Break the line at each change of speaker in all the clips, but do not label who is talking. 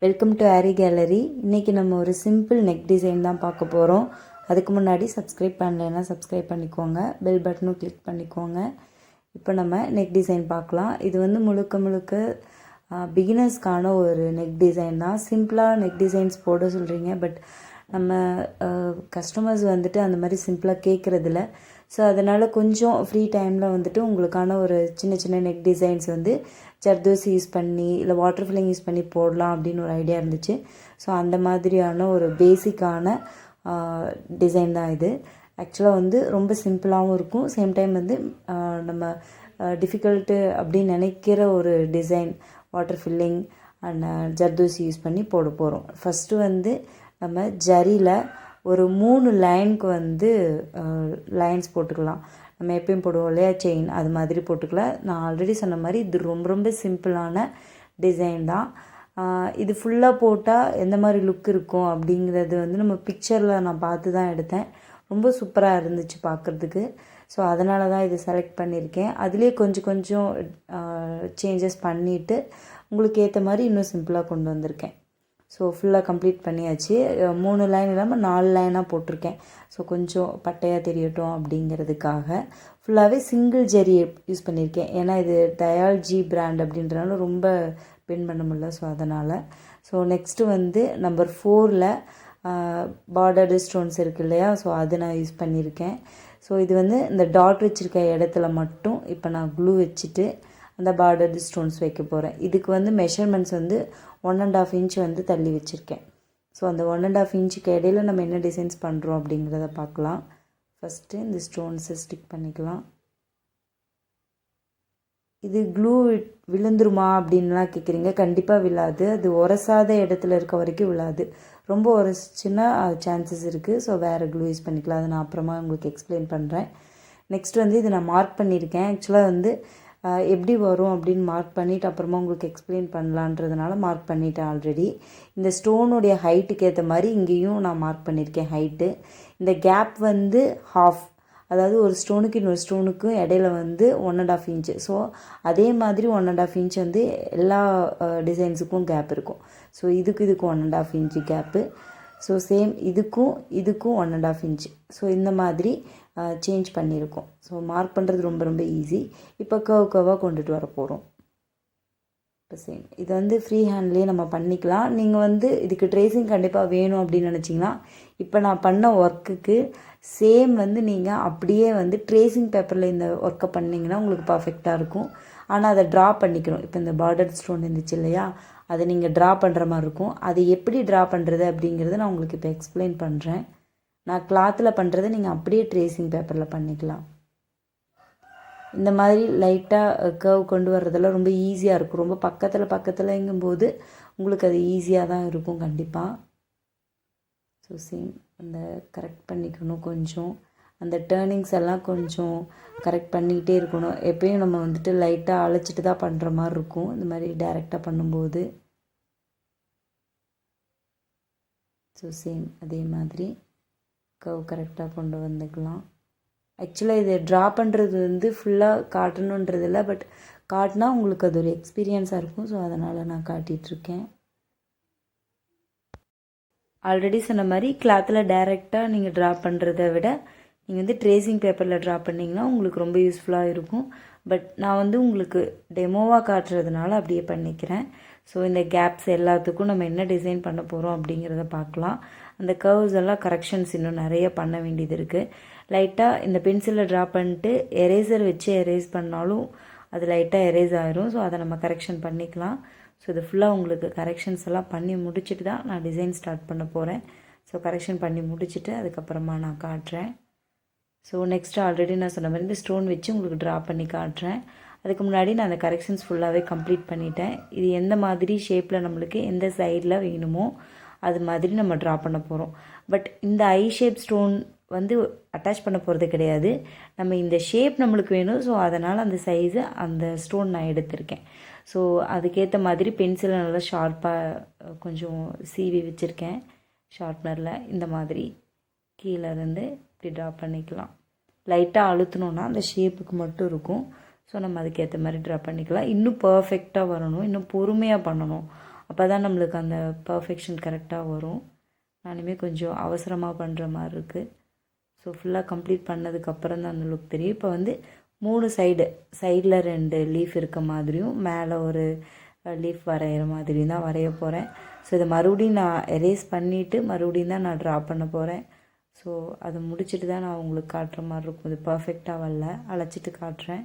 Welcome to aari gallery. இன்றைக்கி நம்ம ஒரு சிம்பிள் நெக் டிசைன் தான் பார்க்க போகிறோம். அதுக்கு முன்னாடி சப்ஸ்கிரைப் பண்ணலைன்னா சப்ஸ்கிரைப் பண்ணிக்கோங்க, பெல் பட்டனும் கிளிக் பண்ணிக்கோங்க. இப்போ நம்ம நெக் டிசைன் பார்க்கலாம். இது வந்து முழுக்க பிகினர்ஸ்க்கான ஒரு நெக் டிசைன் தான். சிம்பிளாக நெக் டிசைன்ஸ் போட சொல்கிறீங்க, பட் நம்ம கஸ்டமர்ஸ் வந்துட்டு அந்த மாதிரி சிம்பிளாக கேட்குறதில்ல. ஸோ அதனால் கொஞ்சம் ஃப்ரீ டைமில் வந்துட்டு உங்களுக்கான ஒரு சின்ன நெக் டிசைன்ஸ் வந்து ஜர்தோசி யூஸ் பண்ணி இல்லை வாட்டர் ஃபில்லிங் யூஸ் பண்ணி போடலாம் அப்படின்னு ஒரு ஐடியா இருந்துச்சு. ஸோ அந்த மாதிரியான ஒரு பேசிக்கான டிசைன் தான் இது. ஆக்சுவலாக வந்து ரொம்ப சிம்பிளாகவும் இருக்கும், சேம் டைம் வந்து நம்ம டிஃபிகல்ட்டு அப்படின்னு நினைக்கிற ஒரு design water filling and zardozi use பண்ணி போட போகிறோம். ஃபஸ்ட்டு வந்து நம்ம ஜரியில் ஒரு 3 லைனுக்கு வந்து லைன்ஸ் போட்டுக்கலாம். நம்ம எப்பயும் போடுவோம் இல்லையா, செயின், அது மாதிரி போட்டுக்கலாம். நான் ஆல்ரெடி சொன்ன மாதிரி இது ரொம்ப சிம்பிளான டிசைன் தான். இது ஃபுல்லாக போட்டால் எந்த மாதிரி லுக் இருக்கும் அப்படிங்கிறது வந்து நம்ம பிக்சரில் நான் பார்த்து தான் எடுத்தேன். ரொம்ப சூப்பராக இருந்துச்சு பார்க்குறதுக்கு. ஸோ அதனால தான் இது செலக்ட் பண்ணியிருக்கேன். அதுலேயே கொஞ்சம் சேஞ்சஸ் பண்ணிவிட்டு உங்களுக்கு ஏற்ற மாதிரி இன்னும் சிம்பிளாக கொண்டு வந்திருக்கேன். ஸோ ஃபுல்லாக கம்ப்ளீட் பண்ணியாச்சு. 3 லைன் இல்லாமல் 4 லைனாக போட்டிருக்கேன். ஸோ கொஞ்சம் பட்டையாக தெரியட்டும் அப்படிங்கிறதுக்காக ஃபுல்லாகவே சிங்கிள் ஜெரி யூஸ் பண்ணியிருக்கேன். ஏன்னா இது டயால்ஜி பிராண்ட் அப்படின்றனால ரொம்ப பின் பண்ண முடியல. ஸோ அதனால் நெக்ஸ்ட்டு வந்து நம்பர் 4ல் பார்டர்டு ஸ்டோன்ஸ் இருக்குது இல்லையா, ஸோ அது நான் யூஸ் பண்ணியிருக்கேன். ஸோ இது வந்து இந்த டாட் வச்சுருக்க இடத்துல மட்டும் இப்போ நான் க்ளூ வச்சுட்டு அந்த பார்டர்டு ஸ்டோன்ஸ் வைக்க போகிறேன். இதுக்கு வந்து மெஷர்மெண்ட்ஸ் வந்து 1.5 இன்ச் வந்து தள்ளி வச்சுருக்கேன். ஸோ அந்த 1.5 இன்ச்சுக்கு இடையில நம்ம என்ன டிசைன்ஸ் பண்ணுறோம் அப்படிங்கிறத பார்க்கலாம். ஃபஸ்ட்டு இந்த ஸ்டோன்ஸை ஸ்டிக் பண்ணிக்கலாம். இது க்ளூ விழுந்துருமா அப்படின்லாம் கேட்குறீங்க. கண்டிப்பாக விழாது. அது உரசாத இடத்துல இருக்க வரைக்கும் விழாது. ரொம்ப உரசிச்சுன்னா சான்சஸ் இருக்குது. ஸோ வேறு க்ளூ யூஸ் பண்ணிக்கலாம். அதை நான் அப்புறமா உங்களுக்கு எக்ஸ்பிளைன் பண்ணுறேன். நெக்ஸ்ட் வந்து இது நான் மார்க் பண்ணியிருக்கேன். ஆக்சுவலாக வந்து எப்படி வரும் அப்படின்னு மார்க் பண்ணிவிட்டு அப்புறமா உங்களுக்கு எக்ஸ்பிளைன் பண்ணலான்றதுனால மார்க் பண்ணிவிட்டேன் ஆல்ரெடி. இந்த ஸ்டோனுடைய ஹைட்டுக்கு ஏற்ற மாதிரி இங்கேயும் நான் மார்க் பண்ணியிருக்கேன் ஹைட்டு. இந்த கேப் வந்து ஹாஃப், அதாவது ஒரு ஸ்டோனுக்கு இன்னொரு ஸ்டோனுக்கும் இடையில வந்து 1.5 இன்ச்சு. ஸோ அதே மாதிரி 1.5 இன்ச் வந்து எல்லா டிசைன்ஸுக்கும் கேப் இருக்கும். ஸோ இதுக்கு 1.5 இன்ச்சு கேப்பு. ஸோ சேம் இதுக்கும் 1.5 இன்ச்சு. ஸோ இந்த மாதிரி சேஞ்ச் பண்ணியிருக்கோம். ஸோ மார்க் பண்ணுறது ரொம்ப ஈஸி. இப்போ கர்வாக கொண்டுட்டு வர போகிறோம். இப்போ சேம் இது வந்து ஃப்ரீ ஹேண்ட்லேயே நம்ம பண்ணிக்கலாம். நீங்கள் வந்து இதுக்கு ட்ரேசிங் கண்டிப்பாக வேணும் அப்படின்னு நினச்சிங்கன்னா இப்போ நான் பண்ண ஒர்க்குக்கு சேம் வந்து நீங்கள் அப்படியே வந்து ட்ரேசிங் பேப்பரில் இந்த ஒர்க்கை பண்ணிங்கன்னா உங்களுக்கு பர்ஃபெக்டாக இருக்கும். ஆனால் அதை ட்ரா பண்ணிக்கணும். இப்போ இந்த பார்டர் ஸ்டோன் இருந்துச்சு இல்லையா, அதை நீங்கள் ட்ரா பண்ணுற மாதிரி இருக்கும். அதை எப்படி ட்ரா பண்ணுறது அப்படிங்கிறத நான் உங்களுக்கு இப்போ எக்ஸ்பிளைன் பண்ணுறேன். நான் கிளாத்தில் பண்ணுறதை நீங்கள் அப்படியே ட்ரேசிங் பேப்பரில் பண்ணிக்கலாம். இந்த மாதிரி லைட்டாக கர்வ் கொண்டு வர்றதெல்லாம் ரொம்ப ஈஸியாக இருக்கும். ரொம்ப பக்கத்துலங்கும்போது உங்களுக்கு அது ஈஸியாக தான் இருக்கும் கண்டிப்பாக. ஸோ சேம் அந்த கரெக்ட் பண்ணிக்கணும். கொஞ்சம் அந்த டேர்னிங்ஸ் எல்லாம் கொஞ்சம் கரெக்ட் பண்ணிக்கிட்டே இருக்கணும். எப்பயும் நம்ம வந்துட்டு லைட்டாக அழைச்சிட்டு தான் பண்ணுற மாதிரி இருக்கும் இந்த மாதிரி டைரெக்டாக பண்ணும்போது. ஸோ சேம் அதே மாதிரி கர்வ் கரெக்டாக கொண்டு வந்துக்கலாம். ஆக்சுவலாக இதை ட்ரா பண்ணுறது வந்து ஃபுல்லாக காட்டணுன்றது இல்லை, பட் காட்டினா உங்களுக்கு அது ஒரு எக்ஸ்பீரியன்ஸாக இருக்கும். ஸோ அதனால் நான் காட்டிகிட்ருக்கேன். ஆல்ரெடி சொன்ன மாதிரி கிளாத்தில் டைரெக்டாக நீங்கள் ட்ரா பண்ணுறத விட நீங்கள் வந்து ட்ரேசிங் பேப்பரில் ட்ரா பண்ணிங்கன்னா உங்களுக்கு ரொம்ப யூஸ்ஃபுல்லாக இருக்கும். பட் நான் வந்து உங்களுக்கு டெமோவாக காட்டுறதுனால அப்படியே பண்ணிக்கிறேன். ஸோ இந்த கேப்ஸ் எல்லாத்துக்கும் நம்ம என்ன டிசைன் பண்ண போகிறோம் அப்படிங்கிறத பார்க்கலாம். அந்த கர்வ்ஸ் எல்லாம் கரெக்ஷன்ஸ் இன்னும் நிறைய பண்ண வேண்டியது இருக்குது. லைட்டாக இந்த பென்சிலில் ட்ரா பண்ணிட்டு எரேசர் வச்சு எரேஸ் பண்ணாலும் அது லைட்டாக எரேஸ் ஆயிரும். ஸோ அதை நம்ம கரெக்ஷன் பண்ணிக்கலாம். ஸோ இது ஃபுல்லாக உங்களுக்கு கரெக்ஷன்ஸ் எல்லாம் பண்ணி முடிச்சுட்டு தான் நான் டிசைன் ஸ்டார்ட் பண்ண போகிறேன். ஸோ கரெக்ஷன் பண்ணி முடிச்சுட்டு அதுக்கப்புறமா நான் காட்டுறேன். ஸோ நெக்ஸ்ட்டு ஆல்ரெடி நான் சொன்ன மாதிரி இந்த ஸ்டோன் வச்சு உங்களுக்கு ட்ரா பண்ணி காட்டுறேன். அதுக்கு முன்னாடி நான் அந்த கரெக்ஷன்ஸ் ஃபுல்லாகவே கம்ப்ளீட் பண்ணிட்டேன். இது எந்த மாதிரி ஷேப்பில் நம்மளுக்கு எந்த சைடில் வேணுமோ அது மாதிரி நம்ம ட்ரா பண்ண போகிறோம். பட் இந்த ஐ ஷேப் ஸ்டோன் வந்து அட்டாச் பண்ண போகிறது கிடையாது. நம்ம இந்த ஷேப் நம்மளுக்கு வேணும். ஸோ அதனால் அந்த சைஸு அந்த ஸ்டோன் நான் எடுத்திருக்கேன். ஸோ அதுக்கேற்ற மாதிரி பென்சிலை நல்லா ஷார்ப்பாக கொஞ்சம் சீவி வச்சுருக்கேன் ஷார்ப்னரில். இந்த மாதிரி கீழே இருந்து இப்படி ட்ரா பண்ணிக்கலாம். லைட்டாக அழுத்தணுன்னா அந்த ஷேப்புக்கு மட்டும் இருக்கும். ஸோ நம்ம அதுக்கேற்ற மாதிரி ட்ரா பண்ணிக்கலாம். இன்னும் பர்ஃபெக்டாக வரணும், இன்னும் பொறுமையாக பண்ணணும். அப்போ தான் நம்மளுக்கு அந்த பர்ஃபெக்ஷன் கரெக்டாக வரும். நானுமே கொஞ்சம் அவசரமாக பண்ணுற மாதிரி இருக்குது. ஸோ ஃபுல்லாக கம்ப்ளீட் பண்ணதுக்கப்புறம் தான் அந்த லுக் தெரியும். இப்போ வந்து 3 சைடில் 2 லீஃப் இருக்க மாதிரியும் மேலே ஒரு லீஃப் வரைகிற மாதிரியும் தான் வரைய போகிறேன். ஸோ இதை மறுபடியும் நான் எரேஸ் பண்ணிவிட்டு மறுபடியும் தான் நான் ட்ரா பண்ண போகிறேன். ஸோ அதை முடிச்சுட்டு தான் நான் உங்களுக்கு காட்டுற மாதிரி இருக்கும். இது பர்ஃபெக்டாக வரல, அழைச்சிட்டு காட்டுறேன்.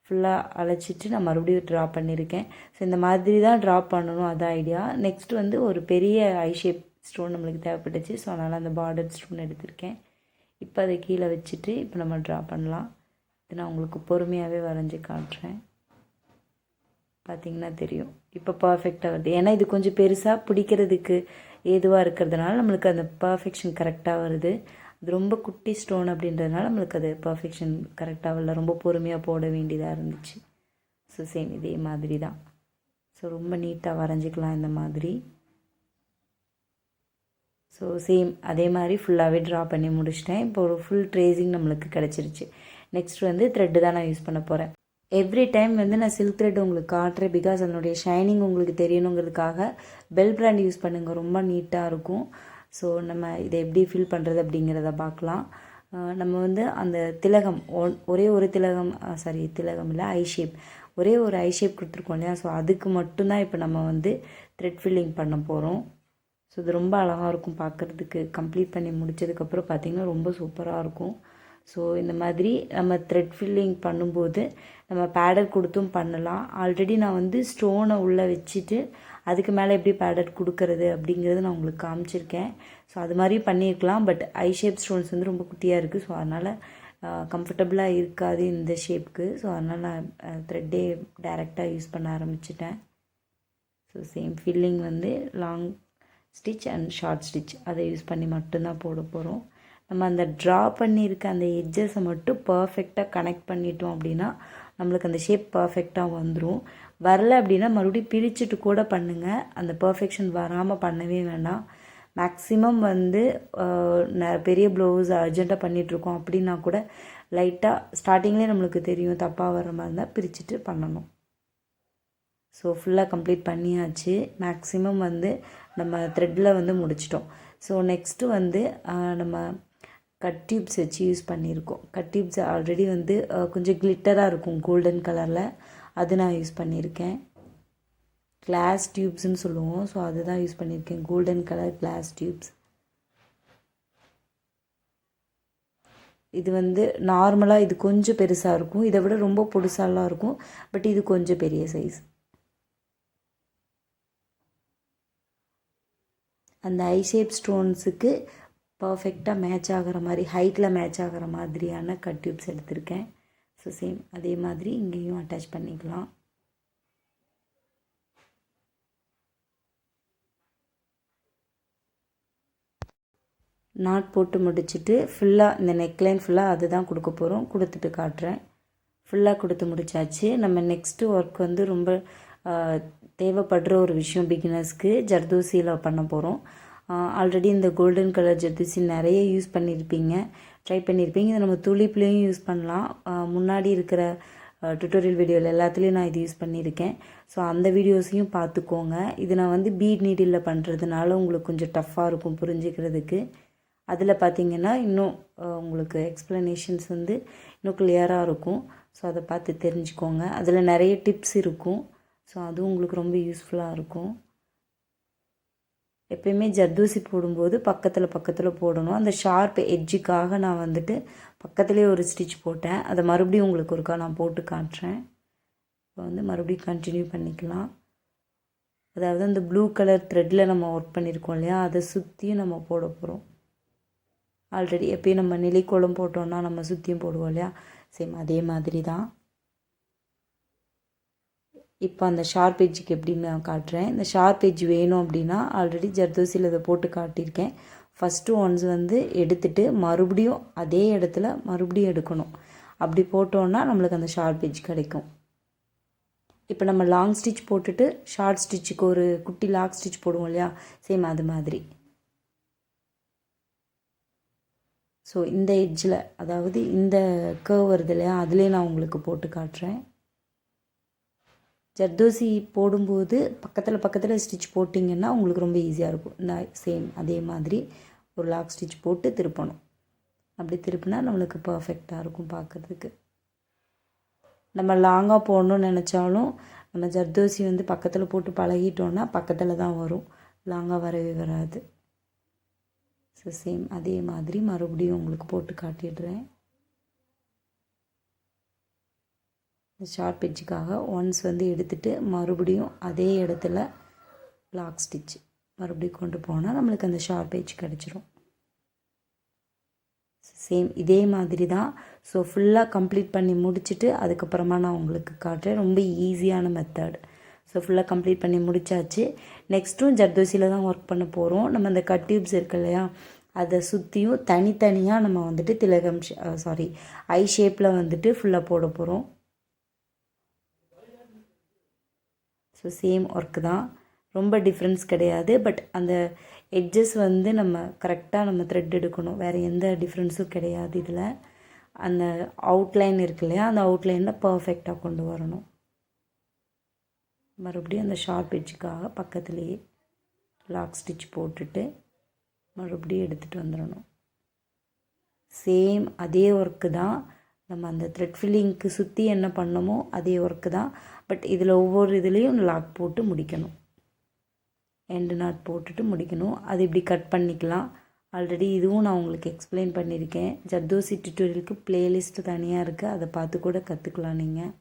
ஃபுல்லாக அழைச்சிட்டு நான் மறுபடியும் ட்ரா பண்ணியிருக்கேன். ஸோ இந்த மாதிரி தான் ட்ரா பண்ணணும், அதான் ஐடியா. நெக்ஸ்ட் வந்து ஒரு பெரிய ஐ ஷேப் ஸ்டோன் நம்மளுக்கு தேவைப்பட்டுச்சு. ஸோ அதனால் அந்த பார்டர் ஸ்டோன் எடுத்திருக்கேன். இப்போ அதை கீழே வச்சுட்டு இப்போ நம்ம ட்ரா பண்ணலாம். இது நான் உங்களுக்கு பொறுமையாகவே வரைஞ்சி காட்டுறேன். பார்த்திங்கன்னா தெரியும் இப்போ பர்ஃபெக்டாக வருது. ஏன்னா இது கொஞ்சம் பெருசாக பிடிக்கிறதுக்கு ஏதுவாக இருக்கிறதுனால நம்மளுக்கு அந்த பர்ஃபெக்ஷன் கரெக்டாக வருது. அது ரொம்ப குட்டி ஸ்டோன் அப்படின்றதுனால நம்மளுக்கு அது பர்ஃபெக்ஷன் கரெக்டாக வரல, ரொம்ப பொறுமையாக போட வேண்டியதாக இருந்துச்சு. ஸோ சேம் இதே மாதிரி தான். ஸோ ரொம்ப நீட்டாக வரைஞ்சிக்கலாம் இந்த மாதிரி. ஸோ சேம் அதே மாதிரி ஃபுல்லாகவே ட்ரா பண்ணி முடிச்சிட்டேன். இப்போ ஒரு ஃபுல் ட்ரேசிங் நம்மளுக்கு கிடச்சிருச்சு. நெக்ஸ்ட் வந்து த்ரெட்டு தான் நான் யூஸ் பண்ண போகிறேன். எவ்ரி டைம் வந்து நான் சில்க் த்ரெட் உங்களுக்கு காட்டுறேன், பிகாஸ் அதனுடைய ஷைனிங் உங்களுக்கு தெரியணுங்கிறதுக்காக. பெல் பிராண்ட் யூஸ் பண்ணுங்கள், ரொம்ப நீட்டாக இருக்கும். ஸோ நம்ம இதை எப்படி ஃபில் பண்ணுறது அப்படிங்கிறத பார்க்கலாம். நம்ம வந்து அந்த திலகம் ஒரே ஒரு திலகம் திலகம் இல்லை, ஐ ஷேப், ஒரே ஒரு ஐ ஷேப் கொடுத்துருக்கோம் இல்லையா. ஸோ அதுக்கு மட்டும்தான் இப்போ நம்ம வந்து த்ரெட் ஃபில்லிங் பண்ண போகிறோம். ஸோ இது ரொம்ப அழகாக இருக்கும் பார்க்குறதுக்கு. கம்ப்ளீட் பண்ணி முடித்ததுக்கப்புறம் பார்த்திங்கன்னா ரொம்ப சூப்பராக இருக்கும். ஸோ இந்த மாதிரி நம்ம த்ரெட் ஃபில்லிங் பண்ணும்போது நம்ம பேடர் கொடுத்தும் பண்ணலாம். ஆல்ரெடி நான் வந்து ஸ்டோனை உள்ளே வச்சுட்டு அதுக்கு மேலே எப்படி பேடர் கொடுக்கறது அப்படிங்கிறது நான் உங்களுக்கு காமிச்சிருக்கேன். ஸோ அது மாதிரி பண்ணியிருக்கலாம். பட் ஐ ஷேப் ஸ்டோன்ஸ் வந்து ரொம்ப குட்டியாக இருக்குது. ஸோ அதனால் கம்ஃபர்டபுளாக இருக்காது இந்த ஷேப்புக்கு. ஸோ அதனால் நான் த்ரெட்டே டைரெக்டாக யூஸ் பண்ண ஆரம்பிச்சிட்டேன். ஸோ சேம் ஃபில்லிங் வந்து long stitch and short stitch அதை யூஸ் பண்ணி மட்டும்தான் போட போகிறோம். நம்ம அந்த ட்ரா பண்ணியிருக்க அந்த எட்ஜஸை மட்டும் பர்ஃபெக்டாக கனெக்ட் பண்ணிட்டோம் அப்படின்னா நம்மளுக்கு அந்த ஷேப் பர்ஃபெக்டாக வந்துடும். வரல அப்படின்னா மறுபடியும் பிரிச்சுட்டு கூட பண்ணுங்கள். அந்த பர்ஃபெக்ஷன் வராமல் பண்ணவே வேண்டாம். மேக்ஸிமம் வந்து பெரிய ப்ளவுஸ் அர்ஜெண்ட்டாக பண்ணிகிட்ருக்கோம் அப்படின்னா கூட லைட்டாக ஸ்டார்டிங்லேயே நம்மளுக்கு தெரியும் தப்பாக வர மாதிரி இருந்தால் பிரிச்சுட்டு பண்ணணும். ஸோ ஃபுல்லாக கம்ப்ளீட் பண்ணியாச்சு. மேக்ஸிமம் வந்து நம்ம த்ரெட்டில் வந்து முடிச்சிட்டோம். ஸோ நெக்ஸ்ட்டு வந்து நம்ம கட் டியூப்ஸ் வச்சு யூஸ் பண்ணியிருக்கோம். கட் டியூப்ஸ் ஆல்ரெடி வந்து கொஞ்சம் கிளிட்டராக இருக்கும் கோல்டன் கலரில், அது நான் யூஸ் பண்ணியிருக்கேன். கிளாஸ் டியூப்ஸ்ன்னு சொல்லுவோம். ஸோ அதுதான் யூஸ் பண்ணியிருக்கேன், கோல்டன் கலர் கிளாஸ் டியூப்ஸ். இது வந்து நார்மலாக இது கொஞ்சம் பெருசாக இருக்கும், இதை விட ரொம்ப பொடுசாலாம் இருக்கும். பட் இது கொஞ்சம் பெரிய சைஸ். அந்த ஐ ஷேப் ஸ்டோன்ஸுக்கு பர்ஃபெக்டாக மேட்ச் ஆகிற மாதிரி, ஹைட்டில் மேட்ச் ஆகிற மாதிரியான கட் டியூப்ஸ் எடுத்திருக்கேன். ஸோ சேம் அதே மாதிரி இங்கேயும் அட்டாச் பண்ணிக்கலாம். நாட் போட்டு முடிச்சுட்டு ஃபுல்லாக இந்த நெக்லைன் ஃபுல்லாக அது தான் கொடுக்க போகிறோம். கொடுத்துட்டு காட்டுறேன். ஃபுல்லாக கொடுத்து முடித்தாச்சு. நம்ம நெக்ஸ்ட்டு ஒர்க் வந்து ரொம்ப தேவைப்படுற ஒரு விஷயம் பிகினர்ஸ்க்கு, ஜர்தோசியில் பண்ண போகிறோம். ஆல்ரெடி இந்த கோல்டன் கலர் ஜர்தோசி நிறைய யூஸ் பண்ணியிருப்பீங்க, ட்ரை பண்ணியிருப்பீங்க. இதை நம்ம துளிப்புலேயும் யூஸ் பண்ணலாம். முன்னாடி இருக்கிற டுட்டோரியல் வீடியோவில் எல்லாத்துலேயும் நான் இது யூஸ் பண்ணியிருக்கேன். ஸோ அந்த வீடியோஸையும் பார்த்துக்கோங்க. இது நான் வந்து பீட் நீடில் பண்ணுறதுனால உங்களுக்கு கொஞ்சம் டஃப்பாக இருக்கும் புரிஞ்சுக்கிறதுக்கு. அதில் பார்த்திங்கன்னா இன்னும் உங்களுக்கு எக்ஸ்ப்ளனேஷன்ஸ் வந்து இன்னும் கிளியராக இருக்கும். ஸோ அதை பார்த்து தெரிஞ்சுக்கோங்க. அதில் நிறைய டிப்ஸ் இருக்கும். ஸோ அதுவும் உங்களுக்கு ரொம்ப யூஸ்ஃபுல்லாக இருக்கும். எப்பயுமே ஜர்தோசி போடும்போது பக்கத்தில் போடணும். அந்த ஷார்ப் எட்ஜுக்காக நான் வந்துட்டு பக்கத்துலேயே ஒரு ஸ்டிச் போட்டேன். அதை மறுபடியும் உங்களுக்கு ஒருக்கா நான் போட்டு காட்டுறேன். இப்போ வந்து மறுபடியும் கண்டினியூ பண்ணிக்கலாம். அதாவது அந்த ப்ளூ கலர் த்ரெட்டில் நம்ம ஒர்க் பண்ணியிருக்கோம் இல்லையா, அதை சுற்றியும் நம்ம போட போகிறோம். ஆல்ரெடி எப்பயும் நம்ம நிலைக்கோலம் போட்டோன்னா நம்ம சுற்றியும் போடுவோம் இல்லையா, சேம் அதே மாதிரி தான். இப்போ அந்த ஷார்ப் எட்ஜுக்கு எப்படின்னு நான் காட்டுறேன். இந்த ஷார்ப் எட்ஜ் வேணும் அப்படின்னா ஆல்ரெடி ஜர்தோசியில் இதை போட்டு காட்டியிருக்கேன். ஃபஸ்ட்டு ஒன்ஸ் வந்து எடுத்துகிட்டு மறுபடியும் அதே இடத்துல மறுபடியும் எடுக்கணும். அப்படி போட்டோன்னா நம்மளுக்கு அந்த ஷார்ப் எட்ஜ் கிடைக்கும். இப்போ நம்ம லாங் ஸ்டிச் போட்டுட்டு ஷார்ட் ஸ்டிச்சுக்கு ஒரு குட்டி லாக் ஸ்டிச் போடுவோம் இல்லையா, சேம் அது மாதிரி. ஸோ இந்த எட்ஜில், அதாவது இந்த கர்வ் வருது இல்லையா, அதுலேயே நான் உங்களுக்கு போட்டு காட்டுறேன். ஜர்தோசி போடும்போது பக்கத்தில் ஸ்டிச் போட்டிங்கன்னா உங்களுக்கு ரொம்ப ஈஸியாக இருக்கும். நான் சேம் அதே மாதிரி ஒரு லாக் ஸ்டிச் போட்டு திருப்பணும். அப்படி திருப்பினா நம்மளுக்கு பர்ஃபெக்டாக இருக்கும் பார்க்குறதுக்கு. நம்ம லாங்காக போடணும்னு நினச்சாலும் நம்ம ஜர்தோசி வந்து பக்கத்தில் போட்டு பழகிட்டோன்னா பக்கத்தில் தான் வரும், லாங்காக வரவே வராது. ஸோ சேம் அதே மாதிரி மறுபடியும் உங்களுக்கு போட்டு காட்டிடுறேன். ஷார்ப் எட்ஜுக்காக ஒன்ஸ் வந்து எடுத்துகிட்டு மறுபடியும் அதே இடத்துல லாக் ஸ்டிச் மறுபடியும் கொண்டு போனால் நம்மளுக்கு அந்த ஷார்ப் எட்ஜ் கிடச்சிரும். சேம் இதே மாதிரி தான். ஸோ ஃபுல்லாக கம்ப்ளீட் பண்ணி முடிச்சுட்டு அதுக்கப்புறமா நான் உங்களுக்கு காட்டுறேன். ரொம்ப ஈஸியான மெத்தட். ஸோ ஃபுல்லாக கம்ப்ளீட் பண்ணி முடித்தாச்சு. நெக்ஸ்ட்டும் ஜர்தோசியில் தான் ஒர்க் பண்ண போகிறோம். நம்ம அந்த கட் டியூப்ஸ் இருக்கு இல்லையா, அதை சுற்றியும் தனித்தனியாக நம்ம வந்துட்டு திலகம் ஐ ஷேப்பில் வந்துட்டு ஃபுல்லாக போட போகிறோம். ஸோ சேம் ஒர்க்கு தான், ரொம்ப டிஃப்ரென்ஸ் கிடையாது. பட் அந்த எட்ஜஸ் வந்து நம்ம கரெக்டாக நம்ம த்ரெட் எடுக்கணும், வேறு எந்த டிஃப்ரென்ஸும் கிடையாது. இதில் அந்த அவுட்லைன் இருக்கு இல்லையா, அந்த அவுட்லைனில் பர்ஃபெக்டாக கொண்டு வரணும். மறுபடியும் அந்த ஷார்ப் எட்ஜுக்காக பக்கத்துலேயே லாக் ஸ்டிச் போட்டுட்டு மறுபடியும் எடுத்துகிட்டு வந்துடணும். சேம் அதே ஒர்க்கு தான். நம்ம அந்த த்ரெட் ஃபில்லிங்க்கு சுற்றி என்ன பண்ணமோ அதே ஒர்க்கு தான். பட் இதில் ஒவ்வொரு இதுலேயும் லாக் போட்டு முடிக்கணும், எண்டு நாட் போட்டுட்டு முடிக்கணும். அது இப்படி கட் பண்ணிக்கலாம். ஆல்ரெடி இதுவும் நான் உங்களுக்கு எக்ஸ்பிளைன் பண்ணியிருக்கேன். ஜர்தோசி டியூட்டோரியலுக்கு ப்ளேலிஸ்ட்டு தனியாக இருக்குது, அதை பார்த்து கூட கற்றுக்கலாம் நீங்கள்.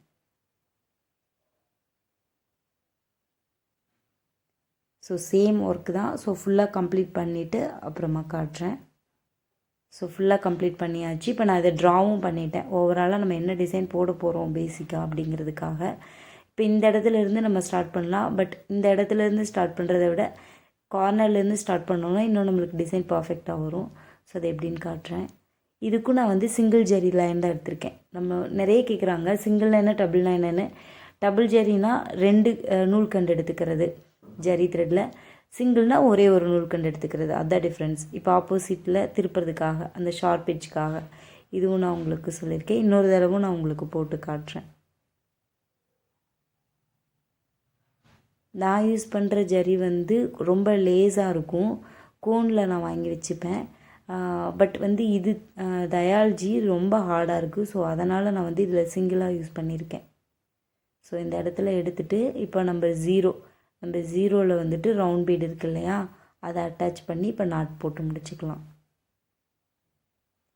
ஸோ சேம் ஒர்க்கு தான். ஸோ ஃபுல்லாக கம்ப்ளீட் பண்ணிவிட்டு அப்புறமா காட்டுறேன். ஸோ ஃபுல்லாக கம்ப்ளீட் பண்ணியாச்சு. இப்போ நான் இதை ட்ராவும் பண்ணிட்டேன். ஓவராலாக நம்ம என்ன டிசைன் போட போகிறோம் பேசிக்காக அப்படிங்கிறதுக்காக. இப்போ இந்த இடத்துலேருந்து நம்ம ஸ்டார்ட் பண்ணலாம். பட் இந்த இடத்துலேருந்து ஸ்டார்ட் பண்ணுறதை விட கார்னர்லேருந்து ஸ்டார்ட் பண்ணோன்னா இன்னும் நம்மளுக்கு டிசைன் பர்ஃபெக்டாக வரும். ஸோ அதை எப்படின்னு காட்டுறேன். இதுக்கும் நான் வந்து சிங்கிள் ஜெரி லைன் தான் எடுத்திருக்கேன். நம்ம நிறைய கேட்குறாங்க சிங்கிள் லைனா டபுள் லைனான்னு. டபுள் ஜெரினா 2 நூல்கண்டு எடுத்துக்கிறது ஜரி த்ரெட்டில், சிங்கிள்னால் ஒரே ஒரு நூல்கண்டு எடுத்துக்கிறது, அதுதான் டிஃப்ரென்ஸ். இப்போ ஆப்போசிட்டில் திருப்புறதுக்காக அந்த ஷார்ப் எட்ஜுக்காக இதுவும் நான் உங்களுக்கு சொல்லியிருக்கேன். இன்னொரு தடவும் நான் உங்களுக்கு போட்டு காட்டுறேன். நான் யூஸ் பண்ணுற ஜரி வந்து ரொம்ப லேஸாக இருக்கும், கோனில் நான் வாங்கி வச்சுப்பேன். பட் வந்து இது தயால்ஜி ரொம்ப ஹார்டாக இருக்குது. ஸோ அதனால் நான் வந்து இதில் சிங்கிளாக யூஸ் பண்ணியிருக்கேன். ஸோ இந்த இடத்துல எடுத்துகிட்டு இப்போ நம்ம ஜீரோவில் வந்துட்டு ரவுண்ட் பீட் இருக்கு இல்லையா, அதை அட்டாச் பண்ணி இப்போ நாட் போட்டு முடிச்சுக்கலாம்.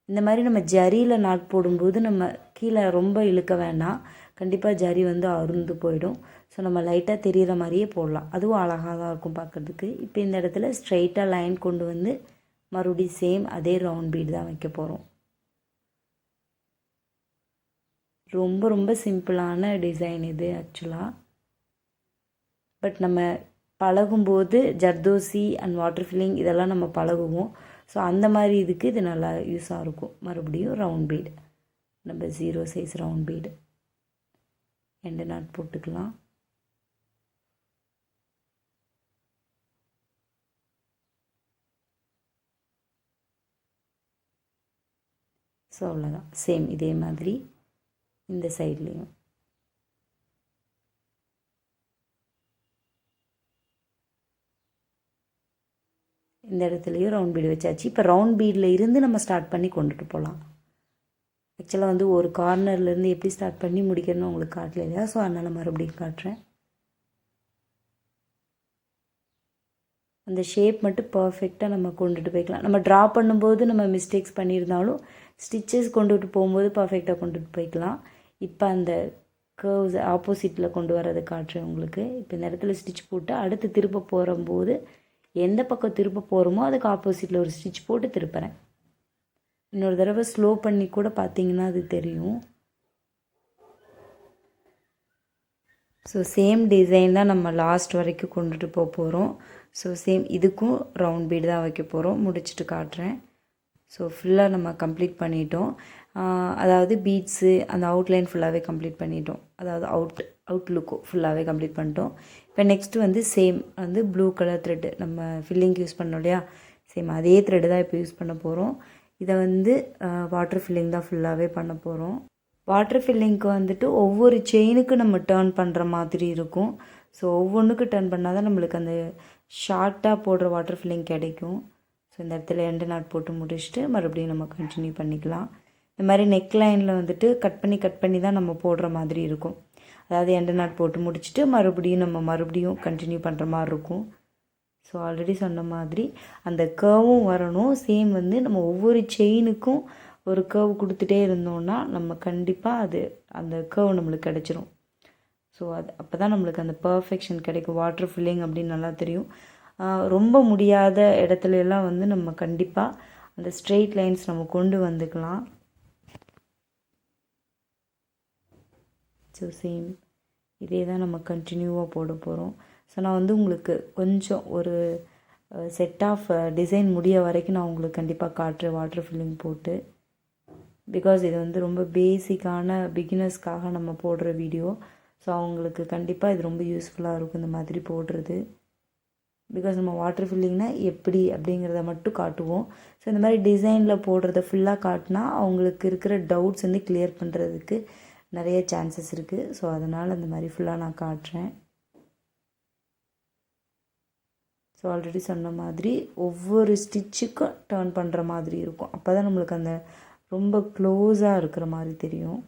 இந்த மாதிரி நம்ம ஜரியில் நாட் போடும்போது நம்ம கீழே ரொம்ப இழுக்க வேண்டாம், கண்டிப்பாக ஜரி வந்து அருந்து போயிடும். ஸோ நம்ம லைட்டாக தெரிகிற மாதிரியே போடலாம், அதுவும் அழகாக தான் இருக்கும் பார்க்குறதுக்கு. இப்போ இந்த இடத்துல ஸ்ட்ரைட்டாக லைன் கொண்டு வந்து மறுபடியும் சேம் அதே ரவுண்ட் பீட் தான் வைக்க போகிறோம். ரொம்ப ரொம்ப சிம்பிளான டிசைன் இது ஆக்சுவலாக. பட் நம்ம பழகும்போது ஜர்தோசி அண்ட் வாட்டர் ஃபில்லிங் இதெல்லாம் நம்ம பழகுவோம். ஸோ அந்த மாதிரி இதுக்கு இது நல்லா யூஸாக இருக்கும். மறுபடியும் ரவுண்ட் பீடு, நம்ம 0 size round bead end knot போட்டுக்கலாம். ஸோ அவ்வளோதான். சேம் இதே மாதிரி இந்த சைட்லேயும் இந்த இடத்துலையும் ரவுண்ட் பீடு வச்சாச்சு. இப்போ ரவுண்ட் பீடில் இருந்து நம்ம ஸ்டார்ட் பண்ணி கொண்டுட்டு போகலாம். ஆக்சுவலாக வந்து ஒரு கார்னர்லேருந்து எப்படி ஸ்டார்ட் பண்ணி முடிக்கணும்னு உங்களுக்கு காட்டல இல்லையா, ஸோ அதனால் மறுபடியும் காட்டுறேன். அந்த ஷேப் மட்டும் பர்ஃபெக்டாக நம்ம கொண்டுட்டு போய்க்கலாம். நம்ம ட்ரா பண்ணும்போது நம்ம மிஸ்டேக்ஸ் பண்ணியிருந்தாலும் ஸ்டிச்சஸ் கொண்டுட்டு போகும்போது பர்ஃபெக்டாக கொண்டுட்டு போய்க்கலாம். இப்போ அந்த கர்வ்ஸ் ஆப்போசிட்டில் கொண்டு வரதை காட்டுறேன் உங்களுக்கு. இப்போ இந்த இடத்துல ஸ்டிச் போட்டு அடுத்து திருப்ப போகும்போது எந்த பக்கம் திருப்ப போகிறோமோ அதுக்கு ஆப்போசிட்டில் ஒரு ஸ்டிச் போட்டு திருப்புறேன். இன்னொரு தடவை ஸ்லோ பண்ணி கூட பார்த்தீங்கன்னா அது தெரியும். ஸோ சேம் டிசைன் தான் நம்ம லாஸ்ட் வரைக்கும் கொண்டுட்டு போக போகிறோம். ஸோ சேம் இதுக்கும் ரவுண்ட் பீடு தான் வைக்க போகிறோம். முடிச்சுட்டு காட்டுறேன். ஸோ ஃபுல்லாக நம்ம கம்ப்ளீட் பண்ணிட்டோம். அதாவது பீட்ஸு அந்த அவுட்லைன் ஃபுல்லாகவே கம்ப்ளீட் பண்ணிட்டோம். அதாவது அவுட்லுக்கும் ஃபுல்லாகவே கம்ப்ளீட் பண்ணிட்டோம். இப்போ நெக்ஸ்ட்டு வந்து சேம் வந்து ப்ளூ கலர் த்ரெட்டு நம்ம ஃபில்லிங்க்கு யூஸ் பண்ணோம் இல்லையா, சேம் அதே த்ரெட்டு தான் இப்போ யூஸ் பண்ண போகிறோம். இதை வந்து வாட்டர் ஃபில்லிங் தான் ஃபுல்லாகவே பண்ண போகிறோம். வாட்டர் ஃபில்லிங்க்கு வந்துட்டு ஒவ்வொரு செயினுக்கு நம்ம டர்ன் பண்ணுற மாதிரி இருக்கும். ஸோ ஒவ்வொன்றுக்கு டர்ன் பண்ணால் தான் நம்மளுக்கு அந்த ஷார்ட்டாக போடுற வாட்டர் ஃபில்லிங் கிடைக்கும். ஸோ இந்த இடத்துல எண்டு நாட் போட்டு முடிச்சுட்டு மறுபடியும் நம்ம கண்டினியூ பண்ணிக்கலாம். இந்த மாதிரி நெக் லைனில் வந்துட்டு கட் பண்ணி தான் நம்ம போடுற மாதிரி இருக்கும். அதாவது எண்டு நாட் போட்டு முடிச்சுட்டு மறுபடியும் கண்டினியூ பண்ணுற மாதிரி இருக்கும். ஸோ ஆல்ரெடி சொன்ன மாதிரி அந்த கர்வும் வரணும். சேம் வந்து நம்ம ஒவ்வொரு செயினுக்கும் ஒரு கர்வ் கொடுத்துட்டே இருந்தோம்னா நம்ம கண்டிப்பாக அந்த கர்வ் நம்மளுக்கு கிடச்சிரும். ஸோ அப்போ தான் நம்மளுக்கு அந்த பர்ஃபெக்ஷன் கிடைக்கும். வாட்டர் ஃபில்லிங் அப்படின்னு நல்லா தெரியும். ரொம்ப முடியாத இடத்துல எல்லாம் வந்து நம்ம கண்டிப்பாக அந்த ஸ்ட்ரெயிட் லைன்ஸ் நம்ம கொண்டு வந்துக்கலாம். ஸோ சேம் இதே தான் நம்ம கண்டினியூவாக போட போகிறோம். ஸோ நான் வந்து உங்களுக்கு கொஞ்சம் ஒரு செட் ஆஃப் டிசைன் முடிய வரைக்கும் நான் உங்களுக்கு கண்டிப்பாக காட்டுறேன் வாட்டர் ஃபில்லிங் போட்டு. பிகாஸ் இது வந்து ரொம்ப பேசிக்கான பிகினர்ஸ்க்காக நம்ம போடுற வீடியோ. ஸோ அவங்களுக்கு கண்டிப்பாக இது ரொம்ப யூஸ்ஃபுல்லாக இருக்கும் இந்த மாதிரி போடுறது. பிகாஸ் நம்ம வாட்டர் ஃபில்லிங்னா எப்படி அப்படிங்கிறத மட்டும் காட்டுவோம். ஸோ இந்த மாதிரி டிசைனில் போடுறத ஃபுல்லாக காட்டினா அவங்களுக்கு இருக்கிற டவுட்ஸ் வந்து கிளியர் பண்ணுறதுக்கு நிறைய சான்சஸ் இருக்குது. ஸோ அதனால் அந்த மாதிரி ஃபுல்லாக நான் காட்டுறேன். ஸோ ஆல்ரெடி சொன்ன மாதிரி ஒவ்வொரு ஸ்டிச்சுக்கும் டர்ன் பண்ணுற மாதிரி இருக்கும். அப்போ தான் நம்மளுக்கு அந்த ரொம்ப க்ளோஸாக இருக்கிற மாதிரி தெரியும்.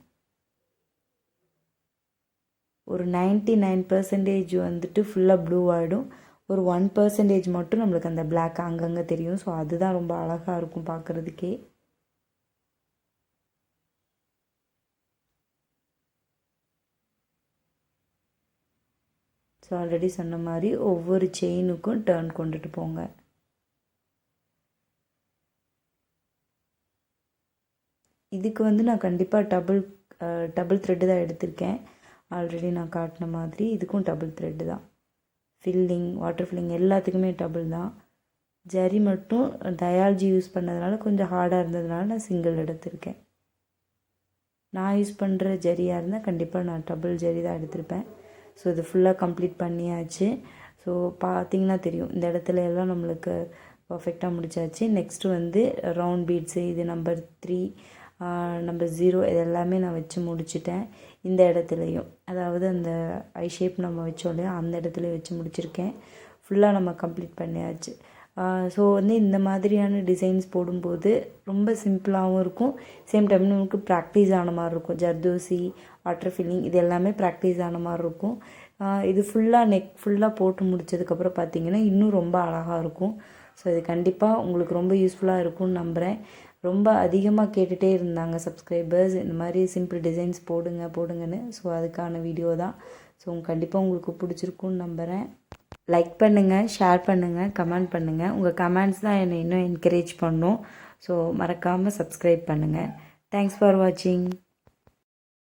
ஒரு 99% வந்துட்டு ஃபுல்லாக ப்ளூ ஆகிடும். ஒரு 1% மட்டும் நம்மளுக்கு அந்த பிளாக் அங்கங்கே தெரியும். ஸோ அதுதான் ரொம்ப அழகாக இருக்கும் பார்க்குறதுக்கே. ஸோ ஆல்ரெடி சொன்ன மாதிரி ஒவ்வொரு செயினுக்கும் டர்ன் கொண்டுட்டு போங்க. இதுக்கு வந்து நான் கண்டிப்பாக டபுள் த்ரெட்டு தான் எடுத்திருக்கேன். ஆல்ரெடி நான் காட்டின மாதிரி இதுக்கும் டபுள் த்ரெட்டு தான். ஃபில்லிங் வாட்டர் ஃபில்லிங் எல்லாத்துக்குமே டபுள் தான். ஜரி மட்டும் டயாலஜி யூஸ் பண்ணதுனால கொஞ்சம் ஹார்டாக இருந்ததுனால நான் சிங்கிள் எடுத்திருக்கேன். நான் யூஸ் பண்ணுற ஜரியாக இருந்தால் கண்டிப்பாக நான் டபுள் ஜரி தான் எடுத்திருப்பேன். ஸோ இது ஃபுல்லாக கம்ப்ளீட் பண்ணியாச்சு. ஸோ பார்த்திங்கன்னா தெரியும் இந்த இடத்துல எல்லாம் நம்மளுக்கு பர்ஃபெக்டாக முடிச்சாச்சு. நெக்ஸ்ட்டு வந்து ரவுண்ட் பீட்ஸு, இது நம்பர் 3 நம்பர் 0 இது எல்லாமே நான் வச்சு முடிச்சிட்டேன். இந்த இடத்துலையும் அதாவது அந்த ஐ ஷேப் நம்ம வச்சோம் இல்லையா அந்த இடத்துல வச்சு முடிச்சிருக்கேன். ஃபுல்லாக நம்ம கம்ப்ளீட் பண்ணியாச்சு. ஸோ வந்து இந்த மாதிரியான டிசைன்ஸ் போடும்போது ரொம்ப சிம்பிளாகவும் இருக்கும். சேம் டைம் நமக்கு ப்ராக்டிஸ் ஆன மாதிரி இருக்கும். ஜர்தோசி, வாட்டர் ஃபில்லிங் இது எல்லாமே ப்ராக்டிஸ் ஆன மாதிரி இருக்கும். இது ஃபுல்லாக நெக் ஃபுல்லாக போட்டு முடித்ததுக்கப்புறம் பார்த்திங்கன்னா இன்னும் ரொம்ப அழகாக இருக்கும். ஸோ இது கண்டிப்பாக உங்களுக்கு ரொம்ப யூஸ்ஃபுல்லாக இருக்கும்னு நம்புகிறேன். ரொம்ப அதிகமாக கேட்டுகிட்டே இருந்தாங்க சப்ஸ்கிரைபர்ஸ் இந்த மாதிரி சிம்பிள் டிசைன்ஸ் போடுங்கன்னு. ஸோ அதுக்கான வீடியோ தான். ஸோ கண்டிப்பாக உங்களுக்கு பிடிச்சிருக்குன்னு நம்புகிறேன். லைக் பண்ணுங்கள், ஷேர் பண்ணுங்கள், கமெண்ட் பண்ணுங்கள். உங்கள் கமெண்ட்ஸ் தான் என்னை இன்னும் என்கரேஜ் பண்ணும். ஸோ மறக்காமல் சப்ஸ்கிரைப் பண்ணுங்கள். தேங்க்ஸ் ஃபார் வாட்சிங்.